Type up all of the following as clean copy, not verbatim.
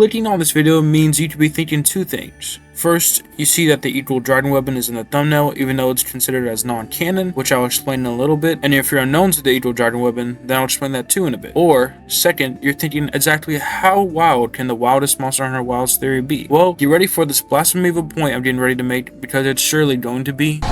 Clicking on this video means you could be thinking two things. First, you see that the equal dragon weapon is in the thumbnail, even though it's considered as non-canon, which I'll explain in a little bit. And if you're unknown to the equal dragon weapon, then I'll explain that too in a bit. Or, second, you're thinking exactly how wild can the wildest Monster Hunter Wilds theory be? Well, get ready for this blasphemy of a point I'm getting ready to make, because it's surely going to be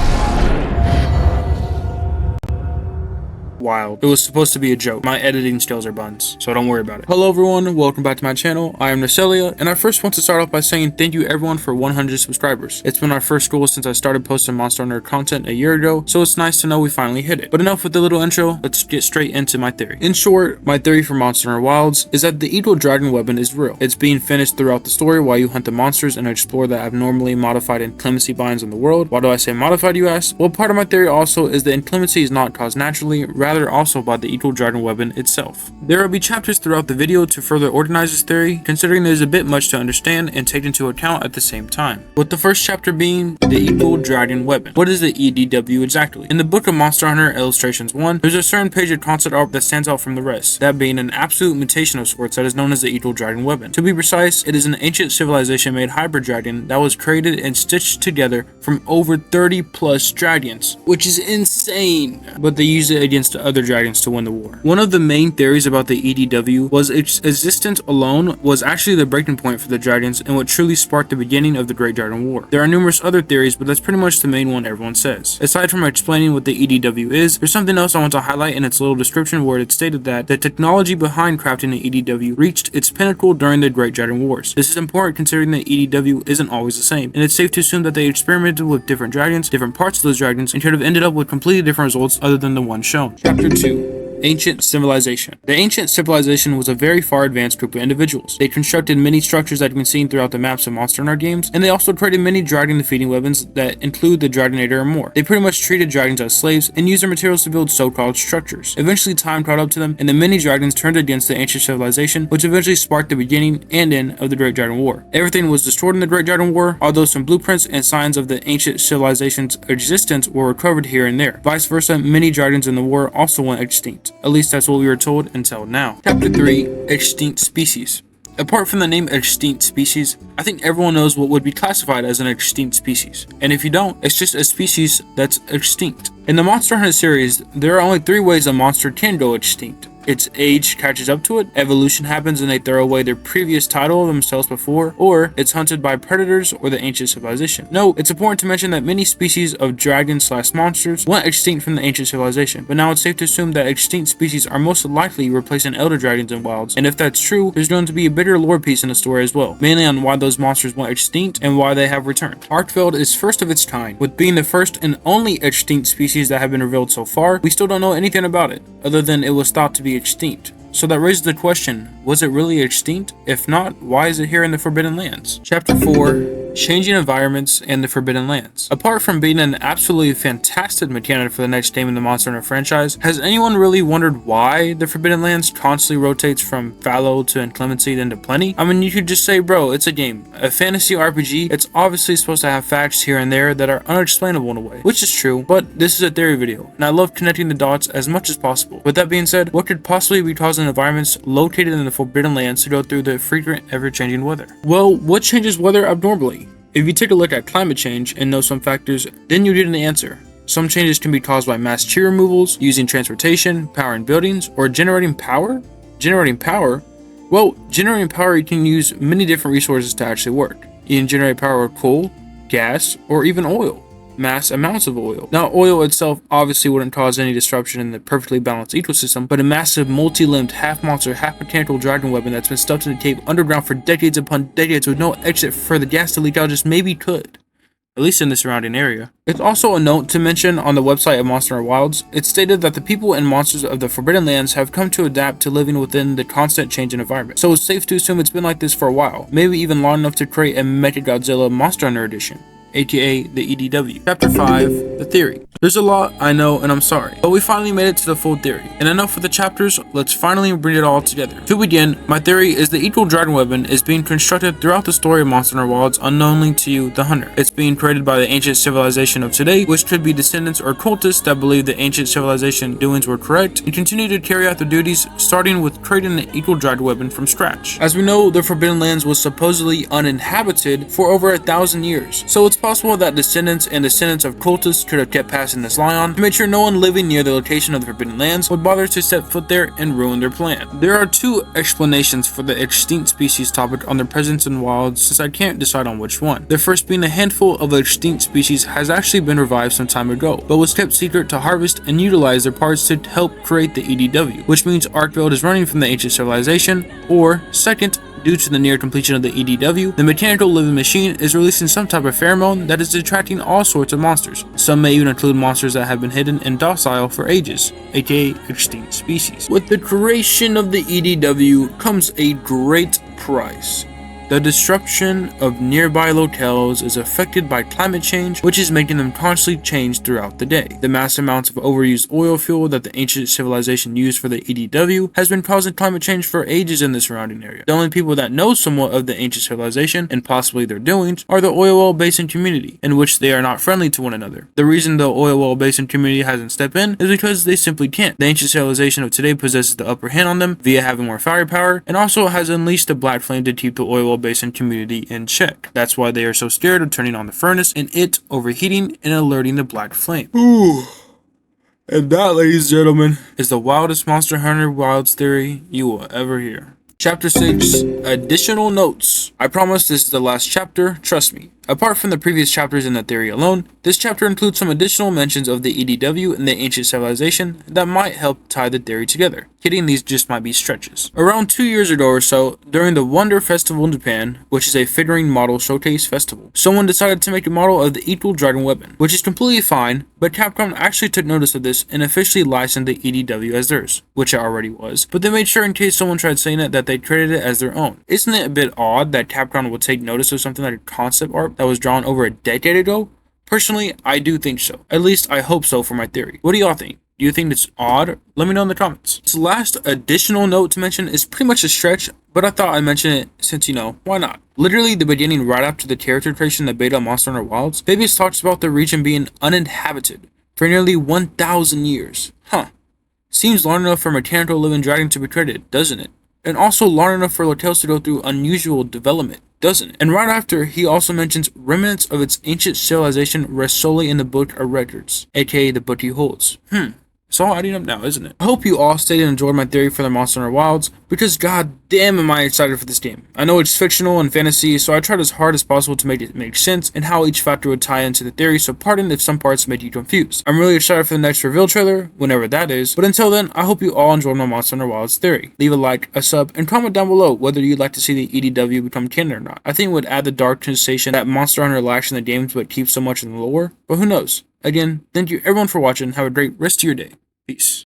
wild. It was supposed to be a joke. My editing skills are buns, so don't worry about it. Hello everyone, welcome back to my channel. I am Crimson-Nerscylla, and I first want to start off by saying thank you everyone for 100 subscribers. It's been our first goal since I started posting Monster Hunter content a year ago, so it's nice to know we finally hit it. But enough with the little intro, let's get straight into my theory. In short, my theory for Monster Hunter Wilds is that the equal dragon weapon is real. It's being finished throughout the story while you hunt the monsters and explore the abnormally modified inclemency binds in the world. Why do I say modified, you ask? Well, part of my theory also is that inclemency is not caused naturally, rather also by the equal dragon weapon itself. There will be chapters throughout the video to further organize this theory, considering there's a bit much to understand and take into account at the same time. With the first chapter being the equal dragon weapon. What is the EDW exactly? In the book of Monster Hunter Illustrations 1, there's a certain page of concept art that stands out from the rest, that being an absolute mutation of sorts that is known as the equal dragon weapon. To be precise, it is an ancient civilization made hybrid dragon that was created and stitched together from over 30 plus dragons, which is insane, but they use it against other dragons to win the war. One of the main theories about the EDW was its existence alone was actually the breaking point for the dragons and what truly sparked the beginning of the Great Dragon War. There are numerous other theories, but that's pretty much the main one everyone says. Aside from explaining what the EDW is, there's something else I want to highlight in its little description where it stated that the technology behind crafting the EDW reached its pinnacle during the Great Dragon Wars. This is important considering the EDW isn't always the same, and it's safe to assume that they experimented with different dragons, different parts of those dragons, and could have ended up with completely different results other than the one shown. Chapter 2. Ancient Civilization. The Ancient Civilization was a very far advanced group of individuals. They constructed many structures that can be seen throughout the maps of Monster Hunter games, and they also created many dragon defeating weapons that include the Dragonator and more. They pretty much treated dragons as slaves and used their materials to build so-called structures. Eventually time caught up to them, and the many dragons turned against the Ancient Civilization, which eventually sparked the beginning and end of the Great Dragon War. Everything was destroyed in the Great Dragon War, although some blueprints and signs of the Ancient Civilization's existence were recovered here and there. Vice versa, many dragons in the war also went extinct. At least that's what we were told until now. Chapter 3. Extinct Species. Apart from the name extinct species, I think everyone knows what would be classified as an extinct species. And if you don't, it's just a species that's extinct. In the Monster Hunter series, there are only 3 ways a monster can go extinct. Its age catches up to it, evolution happens and they throw away their previous title of themselves before, or it's hunted by predators or the ancient civilization. No, it's important to mention that many species of dragons/monsters went extinct from the ancient civilization, but now it's safe to assume that extinct species are most likely replacing elder dragons in wilds, and if that's true, there's going to be a bigger lore piece in the story as well, mainly on why those monsters went extinct and why they have returned. Archfeld is first of its kind, with being the first and only extinct species that have been revealed so far. We still don't know anything about it, other than it was thought to be extinct. So that raises the question, was it really extinct? If not, why is it here in the Forbidden Lands? Chapter 4. Changing environments and the Forbidden Lands. Apart from being an absolutely fantastic mechanic for the next game in the Monster Hunter franchise, has anyone really wondered why the Forbidden Lands constantly rotates from fallow to inclemency then to plenty? I mean, you could just say, bro, it's a game. A fantasy RPG, it's obviously supposed to have facts here and there that are unexplainable in a way, which is true, but this is a theory video, and I love connecting the dots as much as possible. With that being said, what could possibly be causing environments located in the Forbidden Lands to go through the frequent, ever-changing weather? Well, what changes weather abnormally? If you take a look at climate change and know some factors, then you get an answer. Some changes can be caused by mass tree removals, using transportation, powering buildings, or generating power? Generating power? Well, generating power you can use many different resources to actually work. You can generate power with coal, gas, or even oil. Mass amounts of oil. Now, oil itself obviously wouldn't cause any disruption in the perfectly balanced ecosystem, but a massive multi-limbed, half-monster, half-mechanical dragon weapon that's been stuffed in a cave underground for decades upon decades with no exit for the gas to leak out just maybe could. At least in the surrounding area. It's also a note to mention on the website of Monster Hunter Wilds. It's stated that the people and monsters of the Forbidden Lands have come to adapt to living within the constant changing environment. So it's safe to assume it's been like this for a while, maybe even long enough to create a Mechagodzilla Monster Hunter edition. aka the EDW. Chapter 5, the theory. There's a lot, I know, and I'm sorry, but we finally made it to the full theory. And enough for the chapters, let's finally bring it all together. To begin, my theory is the equal dragon weapon is being constructed throughout the story of Monster Hunter Wilds unknowingly to you, the hunter. It's being created by the ancient civilization of today, which could be descendants or cultists that believe the ancient civilization doings were correct and continue to carry out their duties, starting with creating an equal dragon weapon from scratch. As we know, the Forbidden Lands was supposedly uninhabited for over 1,000 years, so it's possible that descendants of cultists could have kept passing this lie on to make sure no one living near the location of the Forbidden Lands would bother to set foot there and ruin their plan. There are two explanations for the extinct species topic on their presence in Wilds, since I can't decide on which one. The first being a handful of extinct species has actually been revived some time ago, but was kept secret to harvest and utilize their parts to help create the EDW, which means Arcveld is running from the ancient civilization, or second, due to the near completion of the EDW, the mechanical living machine is releasing some type of pheromone that is attracting all sorts of monsters. Some may even include monsters that have been hidden and docile for ages, aka extinct species. With the creation of the EDW comes a great price. The destruction of nearby locales is affected by climate change, which is making them constantly change throughout the day. The mass amounts of overused oil fuel that the ancient civilization used for the EDW has been causing climate change for ages in the surrounding area. The only people that know somewhat of the ancient civilization, and possibly their doings, are the oil well basin community, in which they are not friendly to one another. The reason the oil well basin community hasn't stepped in is because they simply can't. The ancient civilization of today possesses the upper hand on them via having more firepower, and also has unleashed the black flame to keep the oil well basin community in check. That's why they are so scared of turning on the furnace and it overheating and alerting the black flame. Ooh. And that, ladies and gentlemen, is the wildest Monster Hunter Wilds theory you will ever hear. Chapter 6, Additional Notes. I promise this is the last chapter, trust me. Apart from the previous chapters in the theory alone, this chapter includes some additional mentions of the EDW and the ancient civilization that might help tie the theory together. Kidding, these just might be stretches. Around 2 years ago or so, during the Wonder Festival in Japan, which is a figurine model showcase festival, someone decided to make a model of the equal dragon weapon, which is completely fine, but Capcom actually took notice of this and officially licensed the EDW as theirs, which it already was, but they made sure in case someone tried saying it that they created it as their own. Isn't it a bit odd that Capcom would take notice of something like a concept art that was drawn over a decade ago? Personally, I do think so. At least I hope so for my theory. What do y'all think? Do you think it's odd? Let me know in the comments. This last additional note to mention is pretty much a stretch, but I thought I'd mention it since, you know, why not? Literally the beginning right after the character creation in the beta Monster Hunter Wilds, Babies talks about the region being uninhabited for nearly 1,000 years. Huh. Seems long enough for a mechanical living dragon to be created, doesn't it? And also long enough for locales to go through unusual development, doesn't it? And right after, he also mentions remnants of its ancient civilization rest solely in the Book of Records, aka the book he holds. It's all adding up now, isn't it? I hope you all stayed and enjoyed my theory for the Monster Hunter Wilds, because god damn am I excited for this game. I know it's fictional and fantasy, so I tried as hard as possible to make it make sense and how each factor would tie into the theory, so pardon if some parts made you confused. I'm really excited for the next reveal trailer, whenever that is, but until then, I hope you all enjoyed my Monster Hunter Wilds theory. Leave a like, a sub, and comment down below whether you'd like to see the EDW become canon or not. I think it would add the dark sensation that Monster Hunter lacks in the games but keeps so much in the lore, but who knows? Again, thank you everyone for watching, have a great rest of your day. Peace.